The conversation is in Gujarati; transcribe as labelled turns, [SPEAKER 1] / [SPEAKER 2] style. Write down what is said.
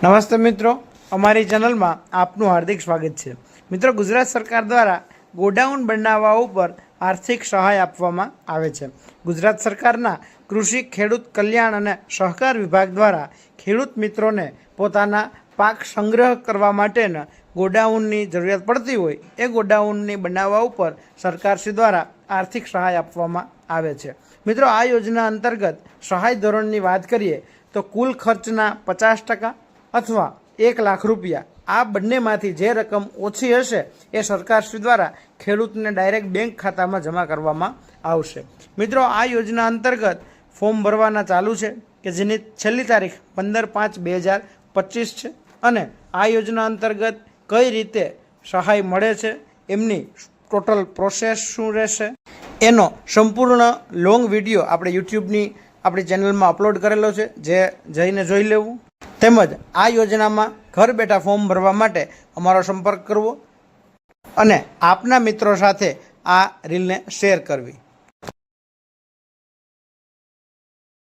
[SPEAKER 1] નમસ્તે મિત્રો, અમારી ચેનલમાં આપનું હાર્દિક સ્વાગત છે। મિત્રો, ગુજરાત સરકાર દ્વારા ગોડાઉન બનાવવા ઉપર આર્થિક સહાય આપવામાં આવે છે। ગુજરાત સરકારના કૃષિ ખેડૂત કલ્યાણ અને સહકાર વિભાગ દ્વારા ખેડૂત મિત્રોને પોતાના પાક સંગ્રહ કરવા માટેના ગોડાઉનની જરૂરિયાત પડતી હોય એ ગોડાઉનની બનાવવા ઉપર સરકારશ્રી દ્વારા આર્થિક સહાય આપવામાં આવે છે। મિત્રો, આ યોજના અંતર્ગત સહાય ધોરણની વાત કરીએ તો કુલ ખર્ચના 50% અથવા 1 લાખ રૂપિયા આ બંનેમાંથી જે રકમ ઓછી હશે એ સરકારશ્રી દ્વારા ખેડૂતને ડાયરેક્ટ બેંક ખાતામાં જમા કરવામાં આવશે। મિત્રો, આ યોજના અંતર્ગત ફોર્મ ભરવાના ચાલુ છે કે જેની છેલ્લી તારીખ 15/5/2025 છે અને આ યોજના અંતર્ગત કઈ રીતે સહાય મળે છે, એમની ટોટલ પ્રોસેસ શું રહેશે એનો સંપૂર્ણ લોંગ વિડીયો આપણે યુટ્યુબની આપણી ચેનલમાં અપલોડ કરેલો છે, જે જઈને જોઈ લેવું। તેમજ આ યોજનામાં ઘર બેઠા ફોર્મ ભરવા માટે અમારો સંપર્ક કરવો અને આપના મિત્રો સાથે આ રીલને શેર કરવી।